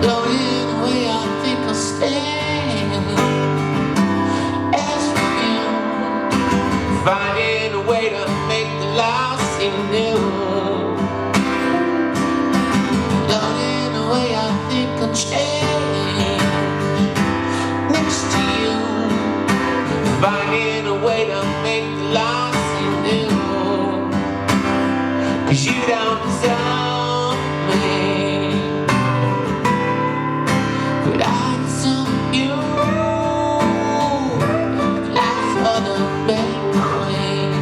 Floating away, I think I'll stay. As for you, finding a way to make the lost seem new. Floating away, I think I'll change. Next to you, finding a way to make the lost seem new. 'Cause you don't deserve me, but I deserve you. Life for the banquet,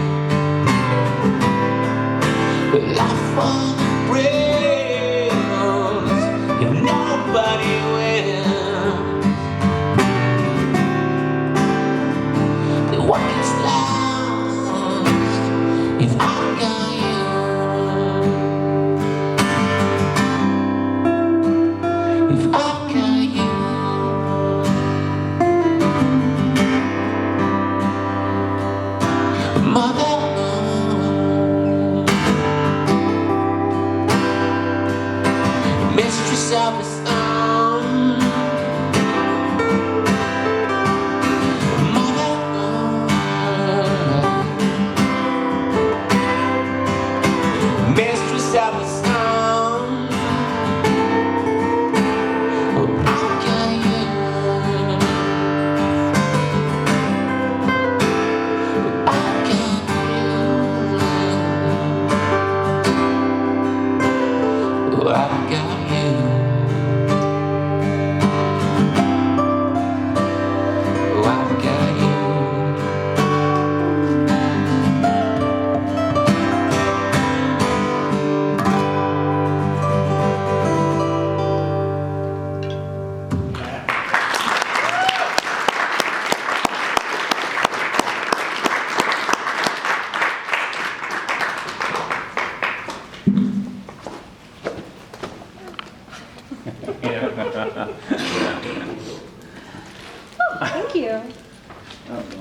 but life for the brave. If nobody wins, then what is lost if I got you? If I got you, mother, mistress of the sun, mother, mistress of the sun. I've got you. Oh, I've got you. Thank you.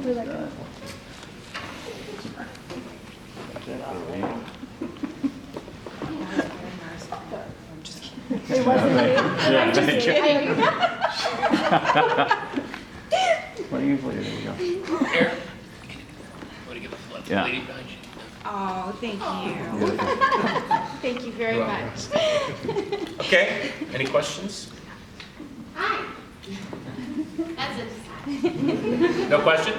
We like it. I'm just kidding. It wasn't me. I'm just kidding. What do you play? There we go. Here. Want to give a flip? Yeah. Lady behind you. Oh, thank you. Thank you very much. Okay. Any questions? Hi. That's it. No question?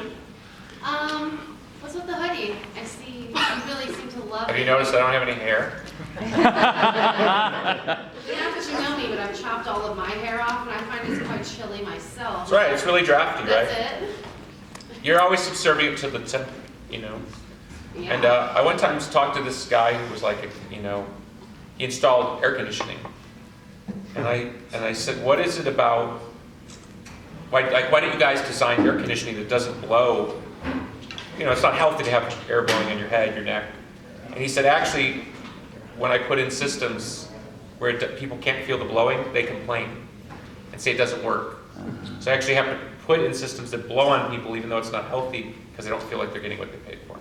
What's with the hoodie? I see you really seem to love Have it. you noticed I don't have any hair? Yeah, because you know me, but I've chopped all of my hair off, and I find it's quite chilly myself. That's right. It's really drafty, right? That's it? You're always subservient to the temp, you know. Yeah. And I one time talked to this guy who was like, you know, he installed air conditioning, and I said, what is it about? Why don't you guys design air conditioning that doesn't blow? You know, it's not healthy to have air blowing on your head, your neck. And he said, actually, when I put in systems where people can't feel the blowing, they complain and say it doesn't work. So I actually have to put in systems that blow on people even though it's not healthy because they don't feel like they're getting what they paid for.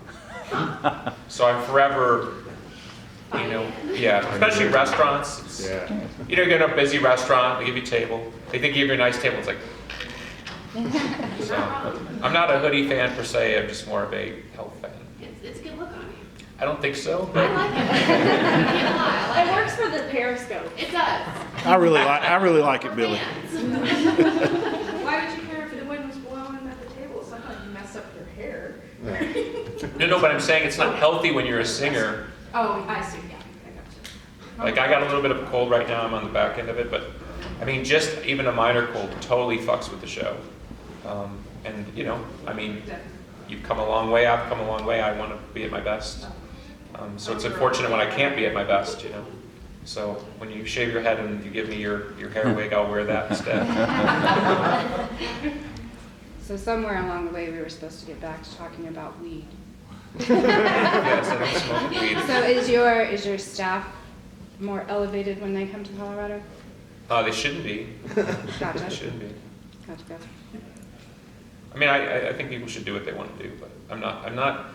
So I'm forever, you know, yeah, especially restaurants. Yeah. You know, you go to a busy restaurant, they give you a table. They think you give you a nice table, it's like, so I'm not a hoodie fan per se, I'm just more of a health fan. It's a good look on you. I don't think so, I but like it. I can't lie. I It like works for the Periscope. it. It does. I really like it, Billy. Fans. Why would you care if the wind was blowing at the table? Sometimes you mess up your hair. no, but I'm saying it's not healthy when you're a singer. Oh, I see, yeah, I got you. Like I got a little bit of a cold right now, I'm on the back end of it, but I mean, just even a minor cold totally fucks with the show. And you know, I mean, you've come a long way, I've come a long way, I want to be at my best. So it's unfortunate when I can't be at my best, you know. So when you shave your head and you give me your hair wig, I'll wear that instead. So somewhere along the way, we were supposed to get back to talking about weed. Yes, I don't smoke weed. So is your staff more elevated when they come to Colorado? They shouldn't be. Gotcha. They shouldn't be. Gotcha. I mean, I think people should do what they want to do, but I'm not,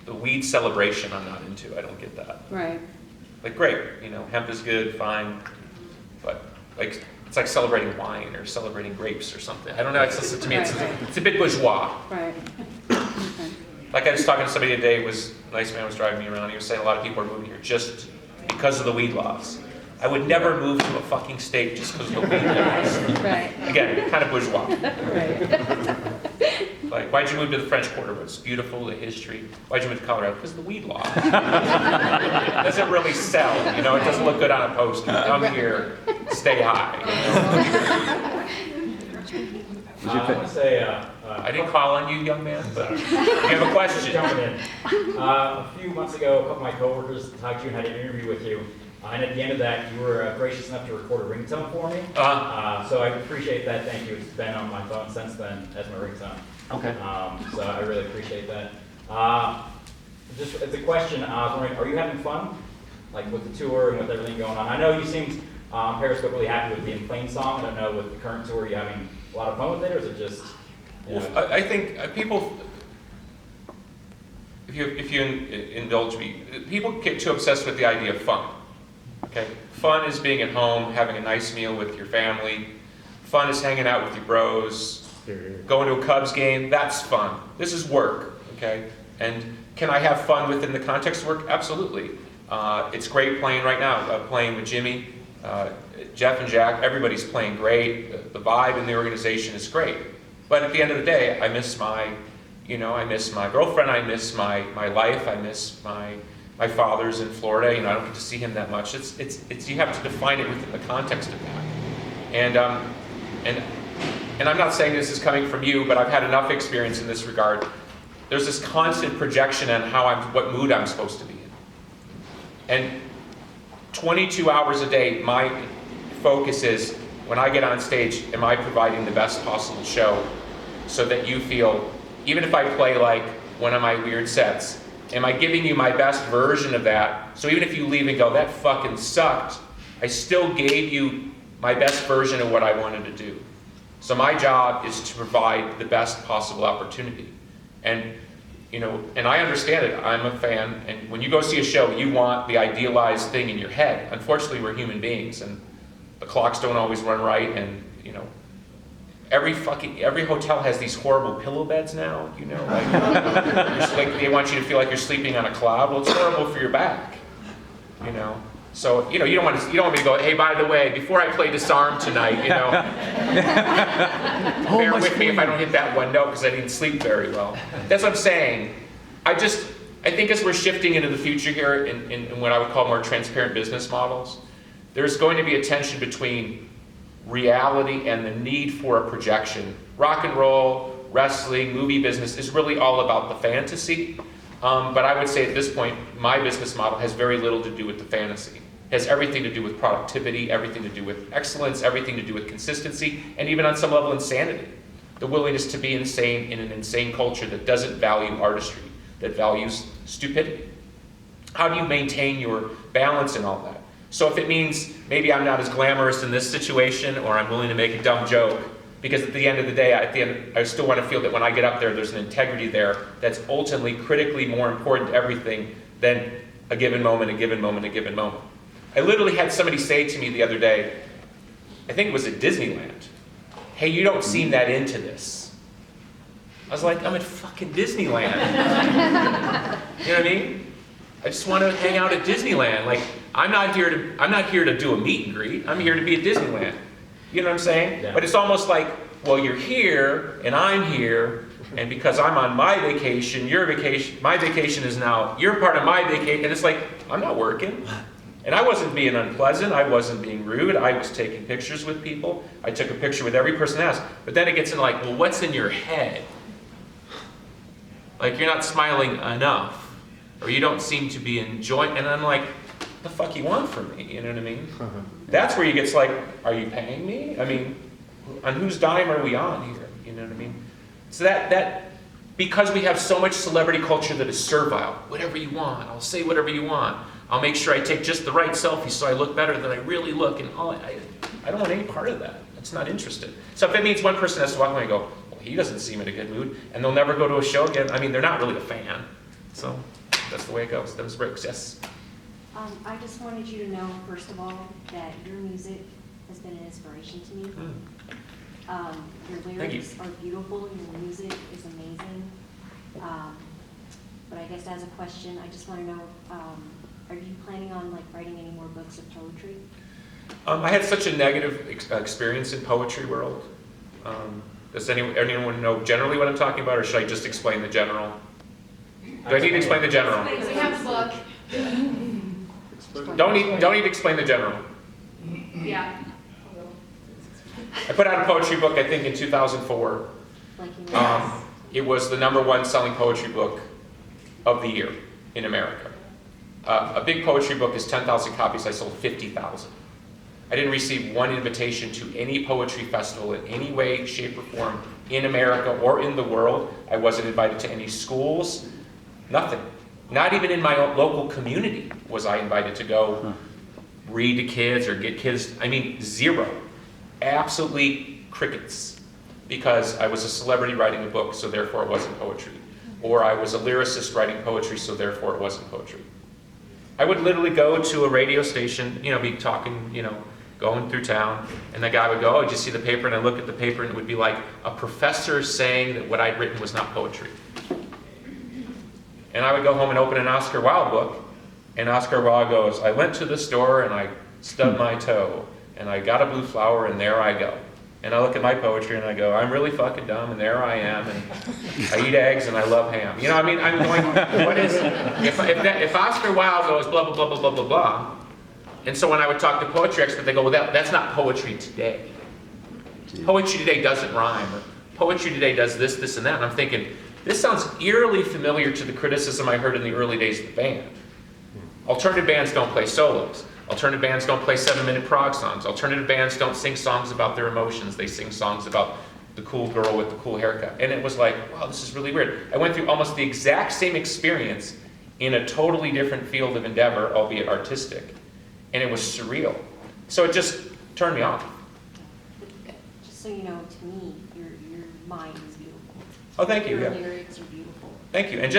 the weed celebration I'm not into, I don't get that. Right. Like, great, you know, hemp is good, fine, but like it's like celebrating wine or celebrating grapes or something. I don't know, it's just, to me, Right. it's a bit bourgeois. Right. Okay. Like I was talking to somebody today, a nice man was driving me around, he was saying a lot of people are moving here just because of the weed laws. I would never move to a fucking state just because of the weed laws. Right. Again, kind of bourgeois. Right. Like, why'd you move to the French Quarter? Well, it's beautiful, the history. Why'd you move to Colorado? Because of the weed law. It doesn't really sell, you know, it doesn't look good on a poster. Come here, stay high. You know? Would you I pick? want to say, I didn't call on you, young man, but you have a just question. jumping in. A few months ago, a couple of my coworkers talked to you and had an interview with you. And at the end of that, you were gracious enough to record a ringtone for me. So I appreciate that. Thank you. It's been on my phone since then as my ringtone. Okay. So I really appreciate that. Just as a question, I was wondering, are you having fun, like with the tour and with everything going on? I know you seemed Periscope really happy with the In Plain song. I don't know, with the current tour, are you having a lot of fun with it, or is it just? You know, Well, I think people, if you indulge me, people get too obsessed with the idea of fun. Okay, fun is being at home, having a nice meal with your family. Fun is hanging out with your bros, going to a Cubs game. That's fun. This is work. Okay, and can I have fun within the context of work? Absolutely. It's great playing right now. Playing with Jimmy, Jeff, and Jack. Everybody's playing great. The vibe in the organization is great. But at the end of the day, I miss my girlfriend. I miss my life. I miss my father's in Florida. You know, I don't get to see him that much. It's you have to define it within the context of that. And I'm not saying this is coming from you, but I've had enough experience in this regard. There's this constant projection on what mood I'm supposed to be in. And 22 hours a day, my focus is, when I get on stage, am I providing the best possible show so that you feel, even if I play like one of my weird sets, am I giving you my best version of that? So even if you leave and go, that fucking sucked, I still gave you my best version of what I wanted to do. So my job is to provide the best possible opportunity. And, you know, and I understand it. I'm a fan, and when you go see a show, you want the idealized thing in your head. Unfortunately, we're human beings, and the clocks don't always run right, and, you know, every hotel has these horrible pillow beds now, you know, like they want you to feel like you're sleeping on a cloud. Well, it's horrible for your back, you know. So, you know, you don't want me to go, hey, by the way, before I play Disarm tonight, you know, bear with me if I don't hit that one note because I didn't sleep very well. That's what I'm saying. I think as we're shifting into the future here in what I would call more transparent business models, there's going to be a tension between reality and the need for a projection. Rock and roll, wrestling, movie business is really all about the fantasy. But I would say at this point, my business model has very little to do with the fantasy. It has everything to do with productivity, everything to do with excellence, everything to do with consistency, and even on some level insanity. The willingness to be insane in an insane culture that doesn't value artistry, that values stupidity. How do you maintain your balance in all that? So if it means maybe I'm not as glamorous in this situation, or I'm willing to make a dumb joke, because at the end of the day, I still want to feel that when I get up there, there's an integrity there that's ultimately critically more important to everything than a given moment, a given moment, a given moment. I literally had somebody say to me the other day, I think it was at Disneyland, hey, you don't seem that into this. I was like, I'm at fucking Disneyland. You know what I mean? I just want to hang out at Disneyland. Like, I'm not here to do a meet and greet. I'm here to be at Disneyland. You know what I'm saying? Yeah. But it's almost like, well, you're here and I'm here, and because I'm on my vacation, my vacation is now, you're part of my vacation, and it's like, I'm not working. And I wasn't being unpleasant, I wasn't being rude, I was taking pictures with people. I took a picture with every person asked. But then it gets into like, well, what's in your head? Like, you're not smiling enough, or you don't seem to be enjoying, and I'm like, what the fuck you want from me? You know what I mean? That's where you get like, are you paying me? I mean, on whose dime are we on here? You know what I mean? So that because we have so much celebrity culture that is servile, whatever you want, I'll say whatever you want. I'll make sure I take just the right selfie so I look better than I really look, and I don't want any part of that. That's not interested. So if it means one person has to walk away and go, well, he doesn't seem in a good mood, and they'll never go to a show again, I mean, they're not really a fan. So that's the way it goes. Those breaks, yes. I just wanted you to know, first of all, that your music has been an inspiration to me. Mm. Your Thank you. lyrics are beautiful, your music is amazing. But I guess as a question, I just want to know, are you planning on like writing any more books of poetry? I had such a negative experience in poetry world. Does anyone know generally what I'm talking about, or should I just explain the general? Do I need to explain the general? We have a book. Don't need to explain the general. Yeah. I put out a poetry book, I think, in 2004. Like you It was the #1 selling poetry book of the year in America. A big poetry book is 10,000 copies. I sold 50,000. I didn't receive one invitation to any poetry festival in any way, shape, or form in America or in the world. I wasn't invited to any schools, nothing. Not even in my own local community was I invited to go read to kids or get kids. I mean, zero. Absolutely crickets. Because I was a celebrity writing a book, so therefore it wasn't poetry. Or I was a lyricist writing poetry, so therefore it wasn't poetry. I would literally go to a radio station, be talking, going through town, and the guy would go, "Oh, did you see the paper?" And I look at the paper, and it would be like a professor saying that what I'd written was not poetry. And I would go home and open an Oscar Wilde book, and Oscar Wilde goes, "I went to the store, and I stubbed my toe, and I got a blue flower, and there I go." And I look at my poetry, and I go, "I'm really fucking dumb, and there I am, and I eat eggs, and I love ham." I'm going, what is, if Oscar Wilde goes blah, blah, blah, blah, blah, blah, blah, and so when I would talk to poetry experts, they go, "Well, that's not poetry today. Poetry today doesn't rhyme, or poetry today does this, this, and that." And I'm thinking, this sounds eerily familiar to the criticism I heard in the early days of the band. Alternative bands don't play solos. Alternative bands don't play 7-minute prog songs. Alternative bands don't sing songs about their emotions. They sing songs about the cool girl with the cool haircut. And it was like, wow, this is really weird. I went through almost the exact same experience in a totally different field of endeavor, albeit artistic. And it was surreal. So it just turned me off. Just so you know, to me, your mind is beautiful. Oh, thank you. Your Yeah. lyrics are beautiful. Thank you. And